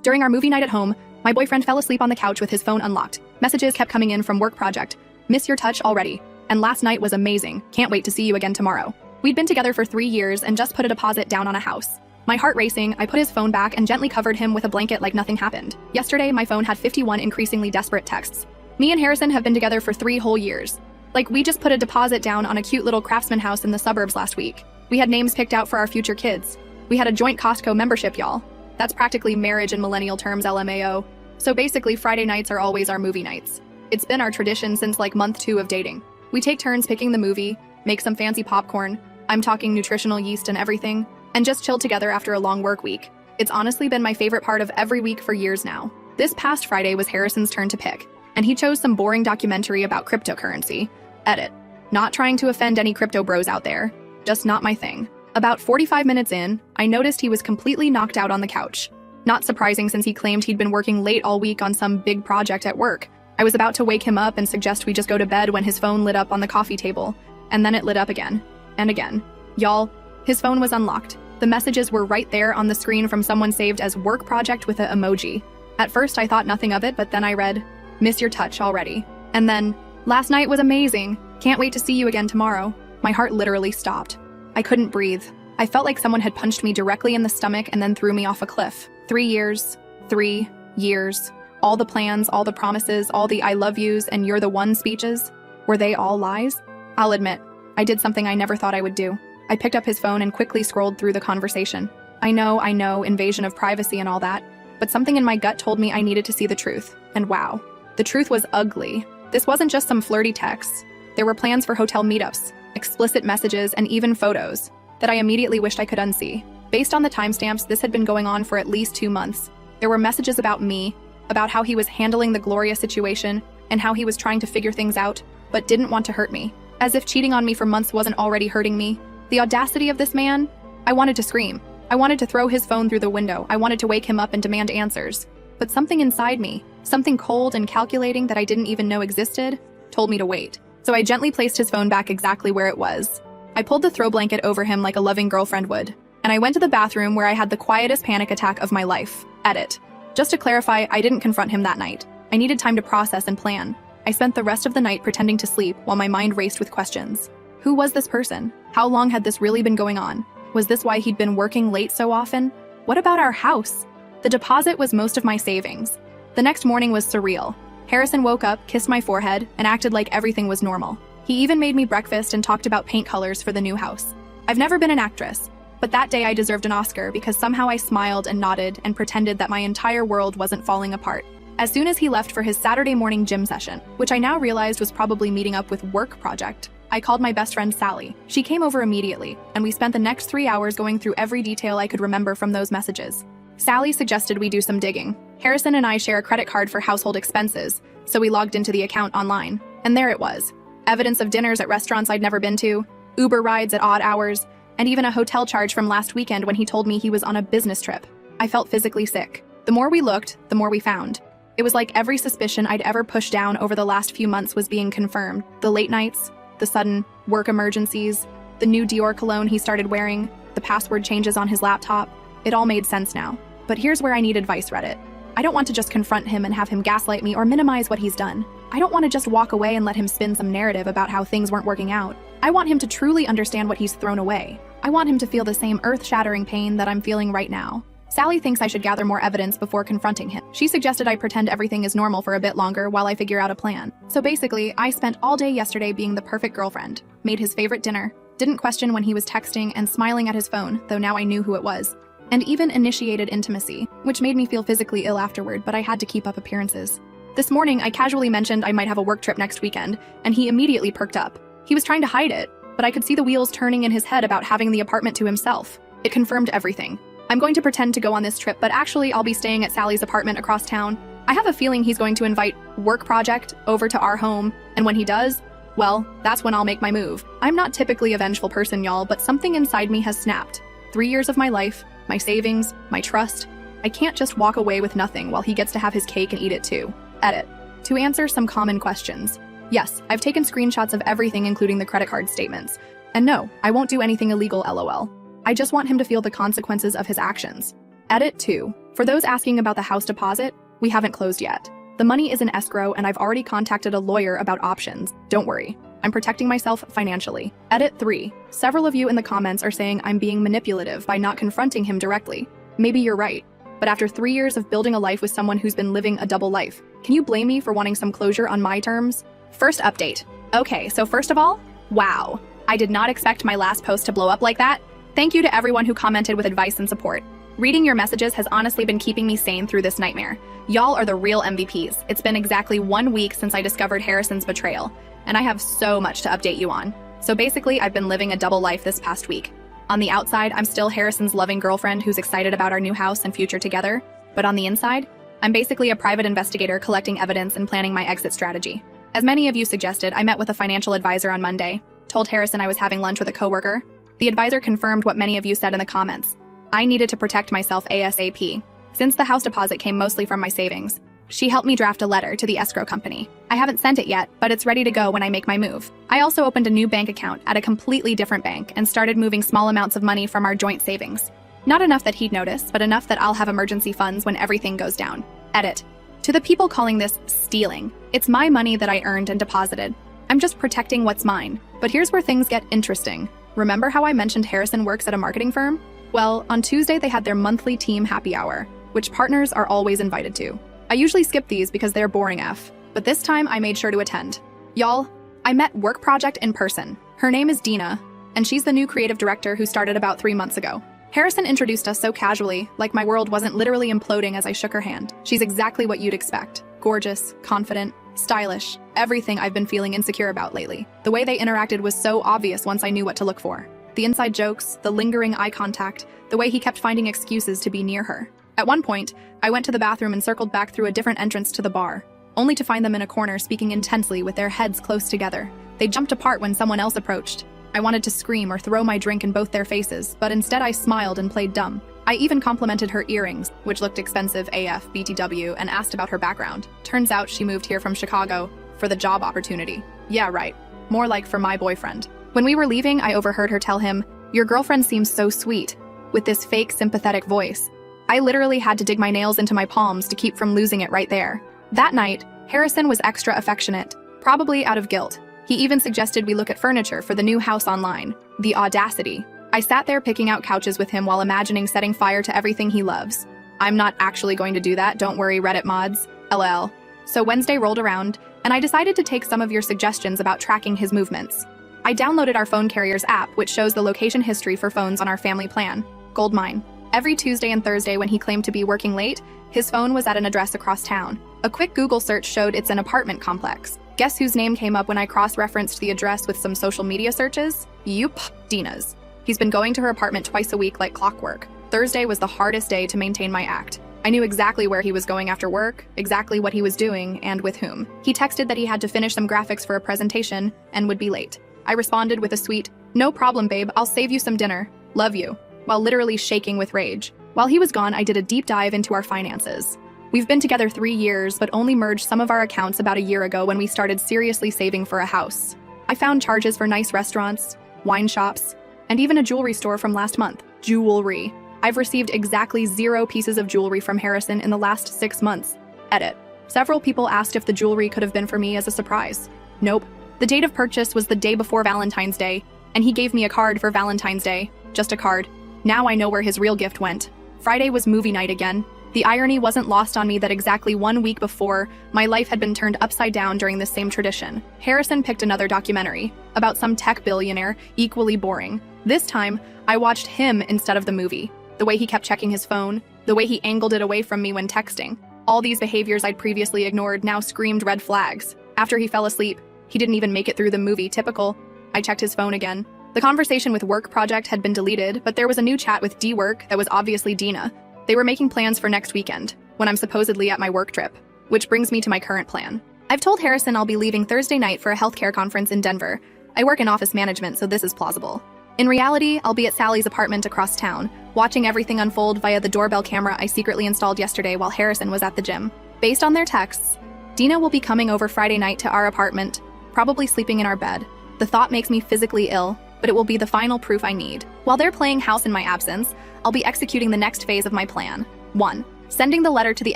During our movie night at home, my boyfriend fell asleep on the couch with his phone unlocked. Messages kept coming in from work project. Miss your touch already. And last night was amazing. Can't wait to see you again tomorrow. We'd been together for 3 years and just put a deposit down on a house. My heart racing, I put his phone back and gently covered him with a blanket like nothing happened. Yesterday, my phone had 51 increasingly desperate texts. Me and Harrison have been together for 3 whole years. Like, we just put a deposit down on a cute little craftsman house in the suburbs last week. We had names picked out for our future kids. We had a joint Costco membership, y'all. That's practically marriage in millennial terms, LMAO. So basically, Friday nights are always our movie nights. It's been our tradition since like month 2 of dating. We take turns picking the movie, make some fancy popcorn, I'm talking nutritional yeast and everything, and just chill together after a long work week. It's honestly been my favorite part of every week for years now. This past Friday was Harrison's turn to pick, and he chose some boring documentary about cryptocurrency. Edit. Not trying to offend any crypto bros out there. Just not my thing. About 45 minutes in, I noticed he was completely knocked out on the couch. Not surprising since he claimed he'd been working late all week on some big project at work. I was about to wake him up and suggest we just go to bed when his phone lit up on the coffee table, and then it lit up again. And again. Y'all, his phone was unlocked. The messages were right there on the screen from someone saved as work project with an emoji. At first I thought nothing of it, but then I read, miss your touch already. And then, last night was amazing. Can't wait to see you again tomorrow. My heart literally stopped. I couldn't breathe. I felt like someone had punched me directly in the stomach and then threw me off a cliff. 3 years. 3 years. All the plans, all the promises, all the I love yous and you're the one speeches. Were they all lies? I'll admit, I did something I never thought I would do. I picked up his phone and quickly scrolled through the conversation. I know, invasion of privacy and all that, but something in my gut told me I needed to see the truth. And wow, the truth was ugly. This wasn't just some flirty texts. There were plans for hotel meetups, explicit messages, and even photos that I immediately wished I could unsee. Based on the timestamps, this had been going on for at least 2 months. There were messages about me, about how he was handling the Gloria situation, and how he was trying to figure things out, but didn't want to hurt me. As if cheating on me for months wasn't already hurting me. The audacity of this man? I wanted to scream. I wanted to throw his phone through the window. I wanted to wake him up and demand answers. But something inside me, something cold and calculating that I didn't even know existed, told me to wait. So I gently placed his phone back exactly where it was. I pulled the throw blanket over him like a loving girlfriend would, and I went to the bathroom where I had the quietest panic attack of my life. Edit. Just to clarify, I didn't confront him that night. I needed time to process and plan. I spent the rest of the night pretending to sleep while my mind raced with questions. Who was this person? How long had this really been going on? Was this why he'd been working late so often? What about our house? The deposit was most of my savings. The next morning was surreal. Harrison woke up, kissed my forehead, and acted like everything was normal. He even made me breakfast and talked about paint colors for the new house. I've never been an actress, but that day I deserved an Oscar because somehow I smiled and nodded and pretended that my entire world wasn't falling apart. As soon as he left for his Saturday morning gym session, which I now realized was probably meeting up with work project, I called my best friend Sally. She came over immediately, and we spent the next 3 hours going through every detail I could remember from those messages. Sally suggested we do some digging. Harrison and I share a credit card for household expenses, so we logged into the account online. And there it was. Evidence of dinners at restaurants I'd never been to, Uber rides at odd hours, and even a hotel charge from last weekend when he told me he was on a business trip. I felt physically sick. The more we looked, the more we found. It was like every suspicion I'd ever pushed down over the last few months was being confirmed. The late nights, the sudden work emergencies, the new Dior cologne he started wearing, the password changes on his laptop. It all made sense now. But here's where I need advice, Reddit. I don't want to just confront him and have him gaslight me or minimize what he's done. I don't want to just walk away and let him spin some narrative about how things weren't working out. I want him to truly understand what he's thrown away. I want him to feel the same earth-shattering pain that I'm feeling right now. Sally thinks I should gather more evidence before confronting him. She suggested I pretend everything is normal for a bit longer while I figure out a plan. So basically, I spent all day yesterday being the perfect girlfriend, made his favorite dinner, didn't question when he was texting and smiling at his phone, though now I knew who it was, and even initiated intimacy, which made me feel physically ill afterward, but I had to keep up appearances. This morning, I casually mentioned I might have a work trip next weekend, and he immediately perked up. He was trying to hide it, but I could see the wheels turning in his head about having the apartment to himself. It confirmed everything. I'm going to pretend to go on this trip, but actually I'll be staying at Sally's apartment across town. I have a feeling he's going to invite work project over to our home, and when he does, well, that's when I'll make my move. I'm not typically a vengeful person, y'all, but something inside me has snapped. 3 years of my life, my savings, my trust. I can't just walk away with nothing while he gets to have his cake and eat it too. Edit. To answer some common questions. Yes, I've taken screenshots of everything including the credit card statements. And no, I won't do anything illegal, LOL. I just want him to feel the consequences of his actions. Edit 2. For those asking about the house deposit, we haven't closed yet. The money is in escrow and I've already contacted a lawyer about options. Don't worry, I'm protecting myself financially. Edit 3. Several of you in the comments are saying I'm being manipulative by not confronting him directly. Maybe you're right, but after 3 years of building a life with someone who's been living a double life, can you blame me for wanting some closure on my terms? First update. Okay, so first of all, wow. I did not expect my last post to blow up like that. Thank you to everyone who commented with advice and support. Reading your messages has honestly been keeping me sane through this nightmare. Y'all are the real MVPs. It's been exactly 1 week since I discovered Harrison's betrayal, and I have so much to update you on. So basically, I've been living a double life this past week. On the outside, I'm still Harrison's loving girlfriend who's excited about our new house and future together, but on the inside, I'm basically a private investigator collecting evidence and planning my exit strategy. As many of you suggested, I met with a financial advisor on Monday, told Harrison I was having lunch with a coworker. The advisor confirmed what many of you said in the comments. I needed to protect myself ASAP. Since the house deposit came mostly from my savings, she helped me draft a letter to the escrow company. I haven't sent it yet, but it's ready to go when I make my move. I also opened a new bank account at a completely different bank and started moving small amounts of money from our joint savings. Not enough that he'd notice, but enough that I'll have emergency funds when everything goes down. Edit. To the people calling this stealing, it's my money that I earned and deposited. I'm just protecting what's mine. But here's where things get interesting. Remember how I mentioned Harrison works at a marketing firm? Well, on Tuesday they had their monthly team happy hour, which partners are always invited to. I usually skip these because they're boring F, but this time I made sure to attend. Y'all, I met Work Project in person. Her name is Dina, and she's the new creative director who started about 3 months ago. Harrison introduced us so casually, like my world wasn't literally imploding as I shook her hand. She's exactly what you'd expect. Gorgeous, confident, stylish, everything I've been feeling insecure about lately. The way they interacted was so obvious once I knew what to look for. The inside jokes, the lingering eye contact, the way he kept finding excuses to be near her. At one point, I went to the bathroom and circled back through a different entrance to the bar, only to find them in a corner speaking intensely with their heads close together. They jumped apart when someone else approached. I wanted to scream or throw my drink in both their faces, but instead I smiled and played dumb. I even complimented her earrings, which looked expensive AF BTW, and asked about her background. Turns out she moved here from Chicago for the job opportunity. Yeah, right. More like for my boyfriend. When we were leaving, I overheard her tell him, "Your girlfriend seems so sweet," with this fake sympathetic voice. I literally had to dig my nails into my palms to keep from losing it right there. That night, Harrison was extra affectionate, probably out of guilt. He even suggested we look at furniture for the new house online. The audacity. I sat there picking out couches with him while imagining setting fire to everything he loves. I'm not actually going to do that, don't worry Reddit mods, LL. So Wednesday rolled around, and I decided to take some of your suggestions about tracking his movements. I downloaded our phone carrier's app, which shows the location history for phones on our family plan, Goldmine. Every Tuesday and Thursday when he claimed to be working late, his phone was at an address across town. A quick Google search showed it's an apartment complex. Guess whose name came up when I cross-referenced the address with some social media searches? Yup, Dina's. He's been going to her apartment twice a week like clockwork. Thursday was the hardest day to maintain my act. I knew exactly where he was going after work, exactly what he was doing, and with whom. He texted that he had to finish some graphics for a presentation and would be late. I responded with a sweet, "No problem, babe, I'll save you some dinner. Love you," while literally shaking with rage. While he was gone, I did a deep dive into our finances. We've been together 3 years, but only merged some of our accounts about a year ago when we started seriously saving for a house. I found charges for nice restaurants, wine shops, and even a jewelry store from last month. Jewelry. I've received exactly 0 pieces of jewelry from Harrison in the last 6 months. Edit. Several people asked if the jewelry could have been for me as a surprise. Nope. The date of purchase was the day before Valentine's Day, and he gave me a card for Valentine's Day. Just a card. Now I know where his real gift went. Friday was movie night again. The irony wasn't lost on me that exactly 1 week before, my life had been turned upside down during this same tradition. Harrison picked another documentary, about some tech billionaire, equally boring. This time, I watched him instead of the movie. The way he kept checking his phone, the way he angled it away from me when texting. All these behaviors I'd previously ignored now screamed red flags. After he fell asleep, he didn't even make it through the movie, typical. I checked his phone again. The conversation with Work Project had been deleted, but there was a new chat with D-Work that was obviously Dina. They were making plans for next weekend, when I'm supposedly at my work trip. Which brings me to my current plan. I've told Harrison I'll be leaving Thursday night for a healthcare conference in Denver. I work in office management, so this is plausible. In reality, I'll be at Sally's apartment across town, watching everything unfold via the doorbell camera I secretly installed yesterday while Harrison was at the gym. Based on their texts, Dina will be coming over Friday night to our apartment, probably sleeping in our bed. The thought makes me physically ill, but it will be the final proof I need. While they're playing house in my absence, I'll be executing the next phase of my plan. 1. Sending the letter to the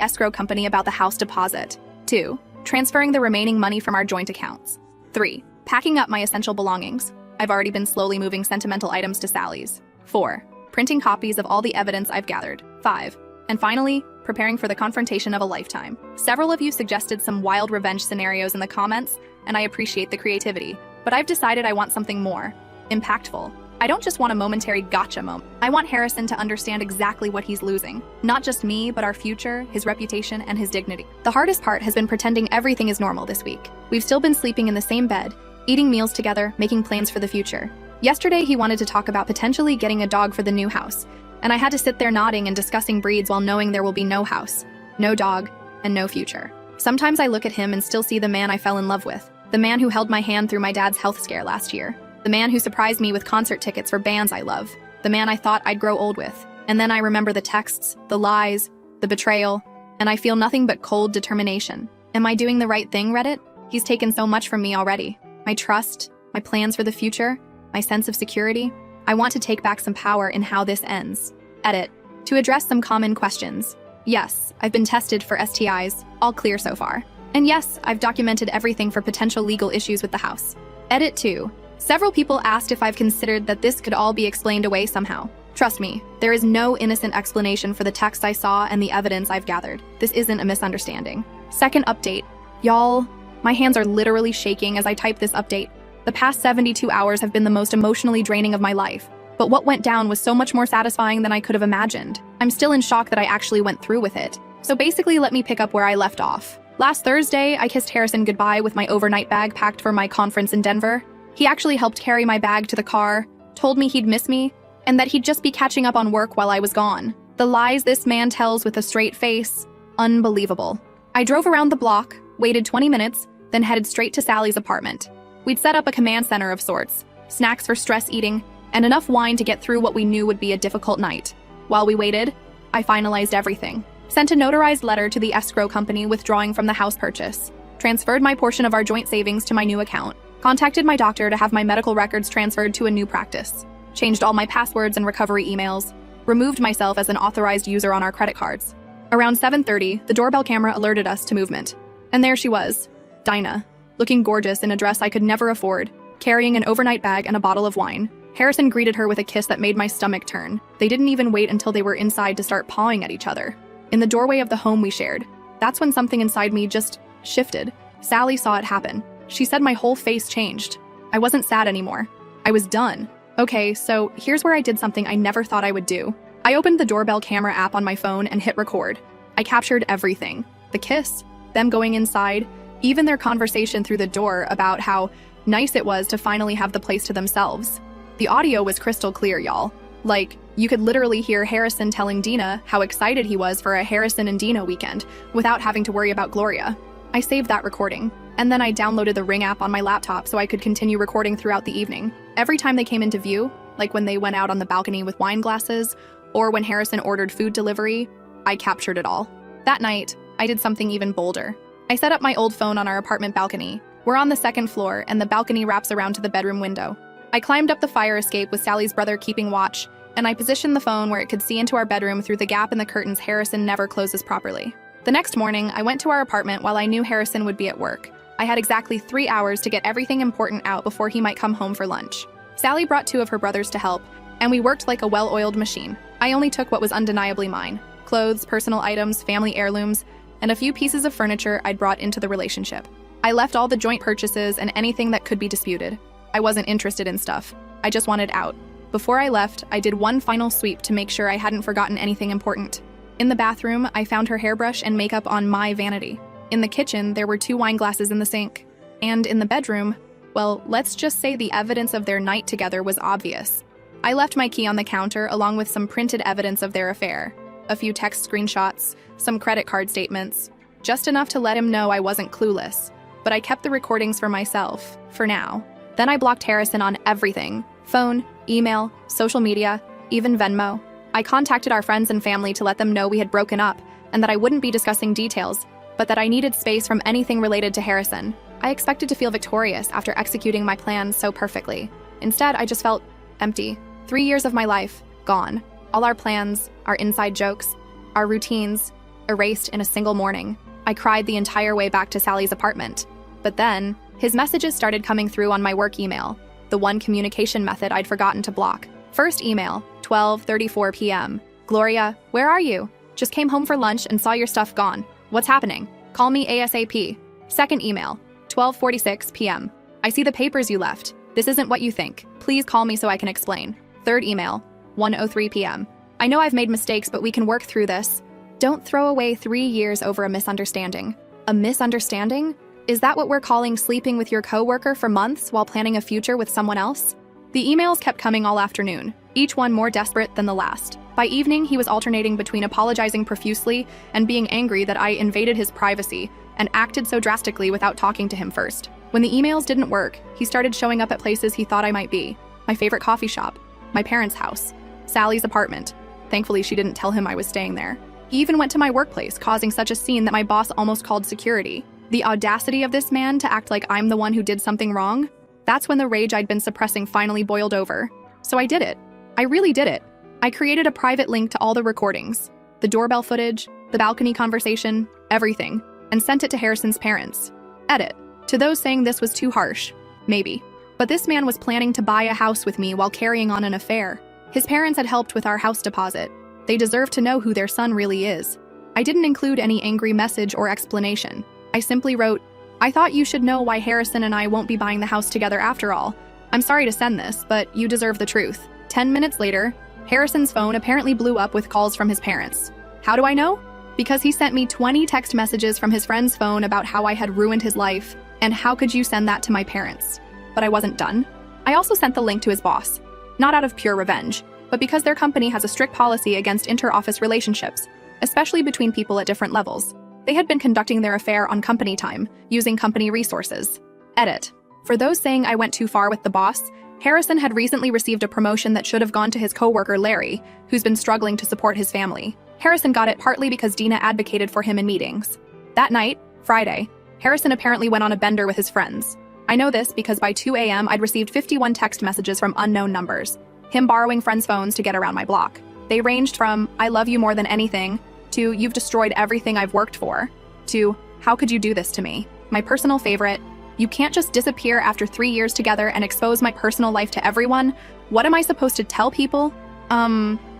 escrow company about the house deposit. 2. Transferring the remaining money from our joint accounts. 3. Packing up my essential belongings. I've already been slowly moving sentimental items to Sally's. 4. Printing copies of all the evidence I've gathered. 5. And finally, preparing for the confrontation of a lifetime. Several of you suggested some wild revenge scenarios in the comments, and I appreciate the creativity. But I've decided I want something more impactful. I don't just want a momentary gotcha moment. I want Harrison to understand exactly what he's losing. Not just me, but our future, his reputation, and his dignity. The hardest part has been pretending everything is normal this week. We've still been sleeping in the same bed, eating meals together, making plans for the future. Yesterday, he wanted to talk about potentially getting a dog for the new house, and I had to sit there nodding and discussing breeds while knowing there will be no house, no dog, and no future. Sometimes I look at him and still see the man I fell in love with, the man who held my hand through my dad's health scare last year, the man who surprised me with concert tickets for bands I love, the man I thought I'd grow old with. And then I remember the texts, the lies, the betrayal, and I feel nothing but cold determination. Am I doing the right thing, Reddit? He's taken so much from me already. My trust, my plans for the future, my sense of security. I want to take back some power in how this ends. Edit. To address some common questions. Yes, I've been tested for STIs, all clear so far. And yes, I've documented everything for potential legal issues with the house. Edit 2. Several people asked if I've considered that this could all be explained away somehow. Trust me, there is no innocent explanation for the text I saw and the evidence I've gathered. This isn't a misunderstanding. Second update. Y'all, my hands are literally shaking as I type this update. The past 72 hours have been the most emotionally draining of my life. But what went down was so much more satisfying than I could have imagined. I'm still in shock that I actually went through with it. So basically, let me pick up where I left off. Last Thursday, I kissed Harrison goodbye with my overnight bag packed for my conference in Denver. He actually helped carry my bag to the car, told me he'd miss me, and that he'd just be catching up on work while I was gone. The lies this man tells with a straight face, unbelievable. I drove around the block, waited 20 minutes, then headed straight to Sally's apartment. We'd set up a command center of sorts, snacks for stress eating, and enough wine to get through what we knew would be a difficult night. While we waited, I finalized everything. Sent a notarized letter to the escrow company withdrawing from the house purchase. Transferred my portion of our joint savings to my new account. Contacted my doctor to have my medical records transferred to a new practice. Changed all my passwords and recovery emails. Removed myself as an authorized user on our credit cards. Around 7:30, the doorbell camera alerted us to movement. And there she was, Dinah, looking gorgeous in a dress I could never afford, carrying an overnight bag and a bottle of wine. Harrison greeted her with a kiss that made my stomach turn. They didn't even wait until they were inside to start pawing at each other. In the doorway of the home we shared, that's when something inside me just shifted. Sally saw it happen. She said my whole face changed. I wasn't sad anymore. I was done. Okay, so here's where I did something I never thought I would do. I opened the doorbell camera app on my phone and hit record. I captured everything. The kiss, them going inside, even their conversation through the door about how nice it was to finally have the place to themselves. The audio was crystal clear, y'all. Like, you could literally hear Harrison telling Dina how excited he was for a Harrison and Dina weekend without having to worry about Gloria. I saved that recording, and then I downloaded the Ring app on my laptop so I could continue recording throughout the evening. Every time they came into view, like when they went out on the balcony with wine glasses, or when Harrison ordered food delivery, I captured it all. That night, I did something even bolder. I set up my old phone on our apartment balcony. We're on the second floor, and the balcony wraps around to the bedroom window. I climbed up the fire escape with Sally's brother keeping watch, and I positioned the phone where it could see into our bedroom through the gap in the curtains Harrison never closes properly. The next morning, I went to our apartment while I knew Harrison would be at work. I had exactly 3 hours to get everything important out before he might come home for lunch. Sally brought 2 of her brothers to help, and we worked like a well-oiled machine. I only took what was undeniably mine: clothes, personal items, family heirlooms, and a few pieces of furniture I'd brought into the relationship. I left all the joint purchases and anything that could be disputed. I wasn't interested in stuff. I just wanted out. Before I left, I did one final sweep to make sure I hadn't forgotten anything important. In the bathroom, I found her hairbrush and makeup on my vanity. In the kitchen, there were 2 wine glasses in the sink. And in the bedroom, well, let's just say the evidence of their night together was obvious. I left my key on the counter along with some printed evidence of their affair. A few text screenshots, some credit card statements. Just enough to let him know I wasn't clueless. But I kept the recordings for myself, for now. Then I blocked Harrison on everything: phone, email, social media, even Venmo. I contacted our friends and family to let them know we had broken up and that I wouldn't be discussing details, but that I needed space from anything related to Harrison. I expected to feel victorious after executing my plan so perfectly. Instead, I just felt empty. 3 years of my life, gone. All our plans, our inside jokes, our routines, erased in a single morning. I cried the entire way back to Sally's apartment. But then, his messages started coming through on my work email, the one communication method I'd forgotten to block. First email, 12:34 p.m. Gloria, where are you? Just came home for lunch and saw your stuff gone. What's happening? Call me ASAP. Second email, 12:46 p.m. I see the papers you left. This isn't what you think. Please call me so I can explain. Third email, 1:03 p.m. I know I've made mistakes, but we can work through this. Don't throw away 3 years over a misunderstanding. A misunderstanding? Is that what we're calling sleeping with your coworker for months while planning a future with someone else? The emails kept coming all afternoon, each one more desperate than the last. By evening, he was alternating between apologizing profusely and being angry that I invaded his privacy and acted so drastically without talking to him first. When the emails didn't work, he started showing up at places he thought I might be. My favorite coffee shop, my parents' house, Sally's apartment. Thankfully, she didn't tell him I was staying there. He even went to my workplace, causing such a scene that my boss almost called security. The audacity of this man to act like I'm the one who did something wrong? That's when the rage I'd been suppressing finally boiled over. So I did it. I really did it. I created a private link to all the recordings, the doorbell footage, the balcony conversation, everything, and sent it to Harrison's parents. Edit. To those saying this was too harsh, maybe. But this man was planning to buy a house with me while carrying on an affair. His parents had helped with our house deposit. They deserve to know who their son really is. I didn't include any angry message or explanation. I simply wrote, I thought you should know why Harrison and I won't be buying the house together after all. I'm sorry to send this, but you deserve the truth. 10 minutes later, Harrison's phone apparently blew up with calls from his parents. How do I know? Because he sent me 20 text messages from his friend's phone about how I had ruined his life, and how could you send that to my parents? But I wasn't done. I also sent the link to his boss, not out of pure revenge, but because their company has a strict policy against inter-office relationships, especially between people at different levels. They had been conducting their affair on company time, using company resources. Edit. For those saying I went too far with the boss, Harrison had recently received a promotion that should have gone to his coworker Larry, who's been struggling to support his family. Harrison got it partly because Dina advocated for him in meetings. That night, Friday, Harrison apparently went on a bender with his friends. I know this because by 2 a.m. I'd received 51 text messages from unknown numbers, him borrowing friends' phones to get around my block. They ranged from, I love you more than anything, to, you've destroyed everything I've worked for, to, how could you do this to me? My personal favorite, you can't just disappear after 3 years together and expose my personal life to everyone. What am I supposed to tell people?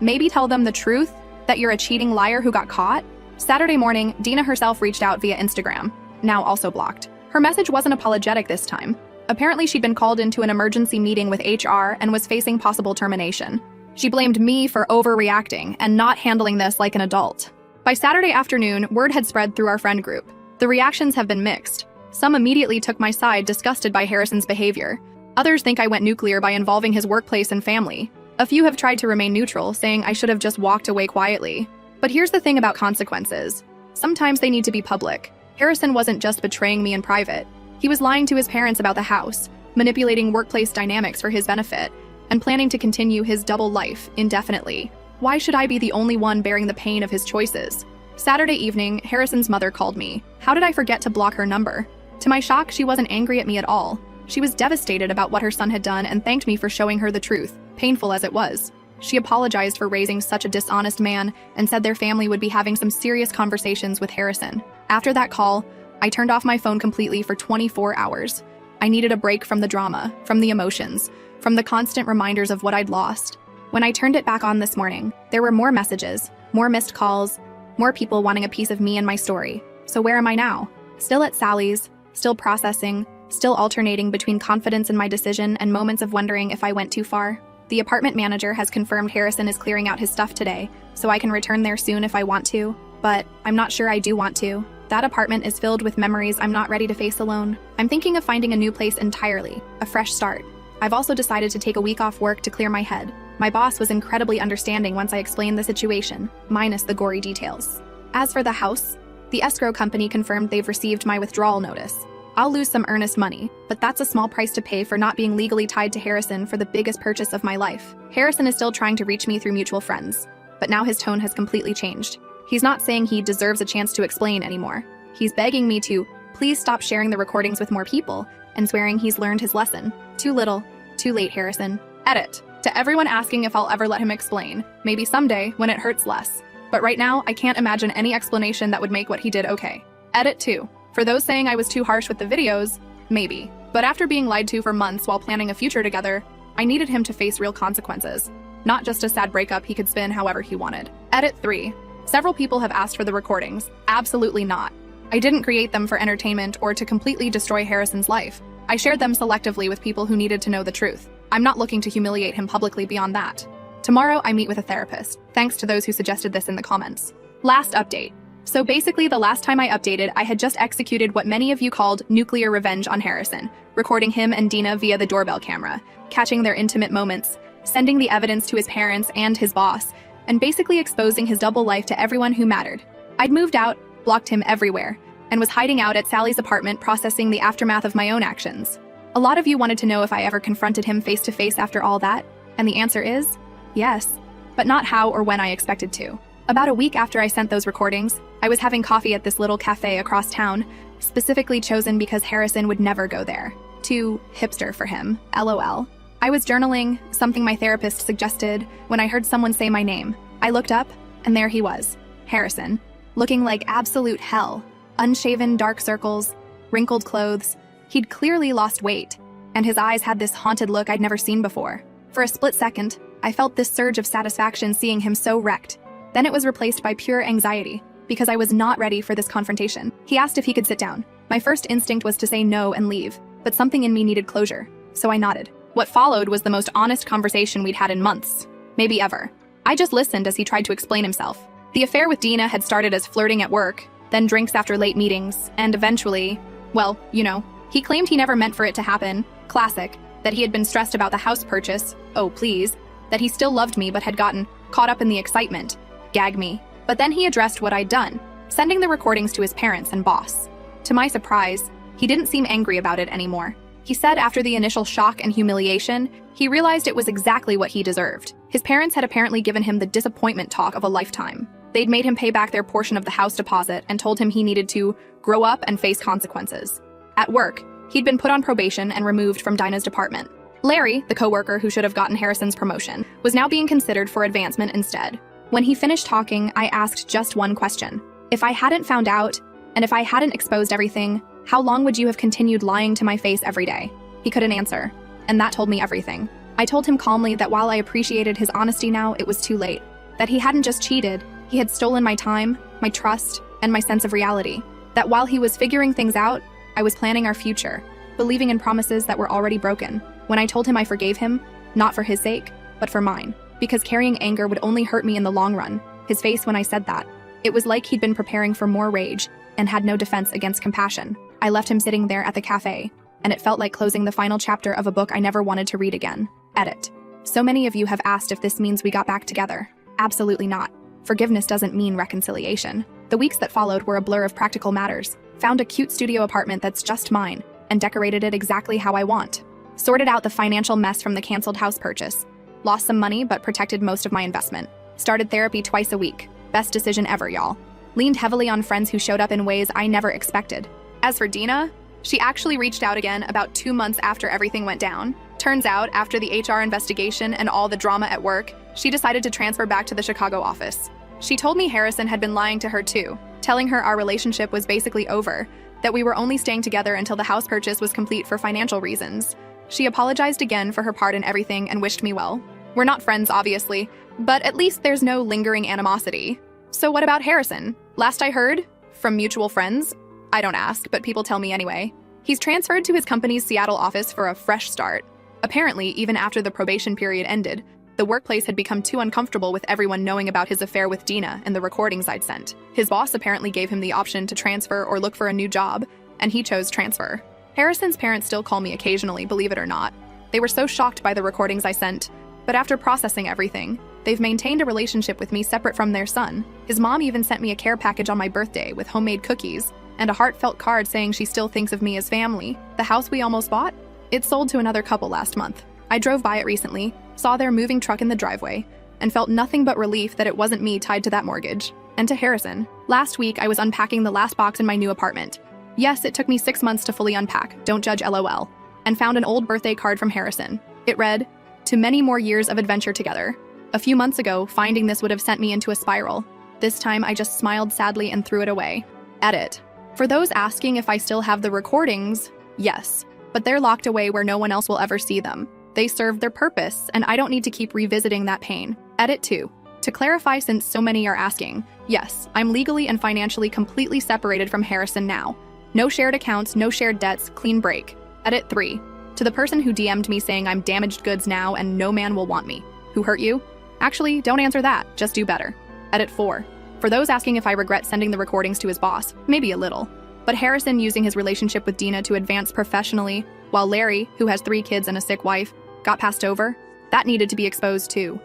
Maybe tell them the truth? That you're a cheating liar who got caught? Saturday morning, Dina herself reached out via Instagram, now also blocked. Her message wasn't apologetic this time. Apparently she'd been called into an emergency meeting with HR and was facing possible termination. She blamed me for overreacting and not handling this like an adult. By Saturday afternoon, word had spread through our friend group. The reactions have been mixed. Some immediately took my side, disgusted by Harrison's behavior. Others think I went nuclear by involving his workplace and family. A few have tried to remain neutral, saying I should have just walked away quietly. But here's the thing about consequences. Sometimes they need to be public. Harrison wasn't just betraying me in private. He was lying to his parents about the house, manipulating workplace dynamics for his benefit, and planning to continue his double life indefinitely. Why should I be the only one bearing the pain of his choices? Saturday evening, Harrison's mother called me. How did I forget to block her number? To my shock, she wasn't angry at me at all. She was devastated about what her son had done and thanked me for showing her the truth, painful as it was. She apologized for raising such a dishonest man and said their family would be having some serious conversations with Harrison. After that call, I turned off my phone completely for 24 hours. I needed a break from the drama, from the emotions, from the constant reminders of what I'd lost. When I turned it back on this morning, there were more messages, more missed calls, more people wanting a piece of me and my story. So where am I now? Still at Sally's, still processing, still alternating between confidence in my decision and moments of wondering if I went too far. The apartment manager has confirmed Harrison is clearing out his stuff today, so I can return there soon if I want to, but I'm not sure I do want to. That apartment is filled with memories I'm not ready to face alone. I'm thinking of finding a new place entirely, a fresh start. I've also decided to take a week off work to clear my head. My boss was incredibly understanding once I explained the situation, minus the gory details. As for the house, the escrow company confirmed they've received my withdrawal notice. I'll lose some earnest money, but that's a small price to pay for not being legally tied to Harrison for the biggest purchase of my life. Harrison is still trying to reach me through mutual friends, but now his tone has completely changed. He's not saying he deserves a chance to explain anymore. He's begging me to please stop sharing the recordings with more people and swearing he's learned his lesson. Too little, too late, Harrison. Edit. To everyone asking if I'll ever let him explain, maybe someday when it hurts less. But right now, I can't imagine any explanation that would make what he did okay. Edit 2. For those saying I was too harsh with the videos, maybe. But after being lied to for months while planning a future together, I needed him to face real consequences. Not just a sad breakup he could spin however he wanted. Edit 3. Several people have asked for the recordings. Absolutely not. I didn't create them for entertainment or to completely destroy Harrison's life. I shared them selectively with people who needed to know the truth. I'm not looking to humiliate him publicly beyond that. Tomorrow, I meet with a therapist, thanks to those who suggested this in the comments. Last update. So basically, the last time I updated, I had just executed what many of you called nuclear revenge on Harrison, recording him and Dina via the doorbell camera, catching their intimate moments, sending the evidence to his parents and his boss, and basically exposing his double life to everyone who mattered. I'd moved out, blocked him everywhere, and was hiding out at Sally's apartment processing the aftermath of my own actions. A lot of you wanted to know if I ever confronted him face to face after all that, and the answer is yes, but not how or when I expected to. About a week after I sent those recordings, I was having coffee at this little cafe across town, specifically chosen because Harrison would never go there. Too hipster for him, LOL. I was journaling, something my therapist suggested, when I heard someone say my name. I looked up, and there he was, Harrison, looking like absolute hell. Unshaven, dark circles, wrinkled clothes. He'd clearly lost weight, and his eyes had this haunted look I'd never seen before. For a split second, I felt this surge of satisfaction seeing him so wrecked. Then it was replaced by pure anxiety, because I was not ready for this confrontation. He asked if he could sit down. My first instinct was to say no and leave, but something in me needed closure, so I nodded. What followed was the most honest conversation we'd had in months, maybe ever. I just listened as he tried to explain himself. The affair with Dina had started as flirting at work, then drinks after late meetings, and eventually, well, you know, he claimed he never meant for it to happen, classic, that he had been stressed about the house purchase, oh please, that he still loved me but had gotten caught up in the excitement, gag me. But then he addressed what I'd done, sending the recordings to his parents and boss. To my surprise, he didn't seem angry about it anymore. He said after the initial shock and humiliation, he realized it was exactly what he deserved. His parents had apparently given him the disappointment talk of a lifetime. They'd made him pay back their portion of the house deposit and told him he needed to grow up and face consequences. At work, he'd been put on probation and removed from Dinah's department. Larry, the coworker who should have gotten Harrison's promotion, was now being considered for advancement instead. When he finished talking, I asked just one question. If I hadn't found out, and if I hadn't exposed everything, how long would you have continued lying to my face every day? He couldn't answer, and that told me everything. I told him calmly that while I appreciated his honesty now, it was too late. That he hadn't just cheated, he had stolen my time, my trust, and my sense of reality. That while he was figuring things out, I was planning our future, believing in promises that were already broken. When I told him I forgave him, not for his sake, but for mine, because carrying anger would only hurt me in the long run. His face when I said that. It was like he'd been preparing for more rage and had no defense against compassion. I left him sitting there at the cafe, and it felt like closing the final chapter of a book I never wanted to read again. Edit. So many of you have asked if this means we got back together. Absolutely not. Forgiveness doesn't mean reconciliation. The weeks that followed were a blur of practical matters. Found a cute studio apartment that's just mine, and decorated it exactly how I want. Sorted out the financial mess from the canceled house purchase. Lost some money, but protected most of my investment. Started therapy twice a week. Best decision ever, y'all. Leaned heavily on friends who showed up in ways I never expected. As for Dina, she actually reached out again about 2 months after everything went down. Turns out, after the HR investigation and all the drama at work, she decided to transfer back to the Chicago office. She told me Harrison had been lying to her too, telling her our relationship was basically over, that we were only staying together until the house purchase was complete for financial reasons. She apologized again for her part in everything and wished me well. We're not friends, obviously, but at least there's no lingering animosity. So what about Harrison? Last I heard, from mutual friends, I don't ask, but people tell me anyway, he's transferred to his company's Seattle office for a fresh start. Apparently, even after the probation period ended, the workplace had become too uncomfortable with everyone knowing about his affair with Dina and the recordings I'd sent. His boss apparently gave him the option to transfer or look for a new job, and he chose transfer. Harrison's parents still call me occasionally, believe it or not. They were so shocked by the recordings I sent, but after processing everything, they've maintained a relationship with me separate from their son. His mom even sent me a care package on my birthday with homemade cookies and a heartfelt card saying she still thinks of me as family. The house we almost bought? It sold to another couple last month. I drove by it recently, saw their moving truck in the driveway, and felt nothing but relief that it wasn't me tied to that mortgage. And to Harrison, last week I was unpacking the last box in my new apartment. Yes, it took me 6 months to fully unpack, don't judge LOL, and found an old birthday card from Harrison. It read, "To many more years of adventure together." A few months ago, finding this would have sent me into a spiral. This time, I just smiled sadly and threw it away. Edit. For those asking if I still have the recordings, yes, but they're locked away where no one else will ever see them. They served their purpose, and I don't need to keep revisiting that pain. Edit 2. To clarify, since so many are asking, yes, I'm legally and financially completely separated from Harrison now. No shared accounts, no shared debts, clean break. Edit 3. To the person who DM'd me saying I'm damaged goods now and no man will want me. Who hurt you? Actually, don't answer that, just do better. Edit 4. For those asking if I regret sending the recordings to his boss, maybe a little. But Harrison using his relationship with Dina to advance professionally, while Larry, who has 3 kids and a sick wife, got passed over, that needed to be exposed too.